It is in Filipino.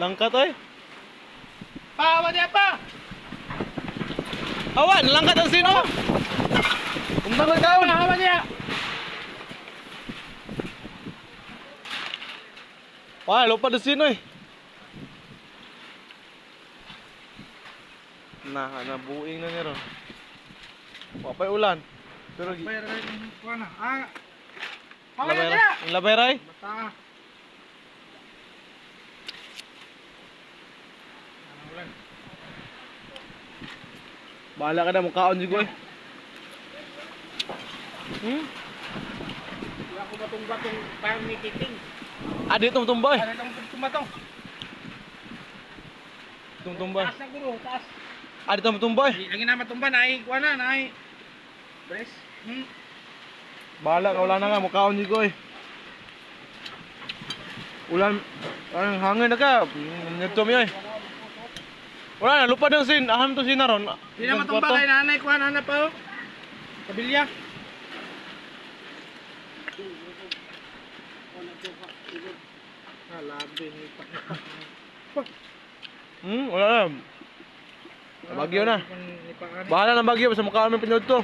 Langkat oy. Pa, awa niya pa! Awan, langkat ang sino? Umbang na daw. Awa niya! Wah, lupa ang sino eh. Nah, buing na niya ron. Wapay ulan. Pero Bayar ka yung kuha na. Awa labay niya! ray. Labay ray. Bata. Ulan. Bahala ka na mukhaon juga eh. Wala ko batong-batong parang may titing. Adi tumba eh. Ano itong tumatong? Tumba. Taas na guro, taas. Adi tumba eh. Lagi na matumba, naay, kuha na, naay. Press. Bahala ka, wala na nga mukhaon juga eh. Ulan, ang hangin na ka. Nagtom yun eh. Wala na, lupa ng sin. Aham to sinaron. Hindi na matumba kay nanay, kuha na pa oh. Kabilya. Labi ni Wala na. Bagyo na. Bahala ng bagyo, sa mukhaon ng pinod to.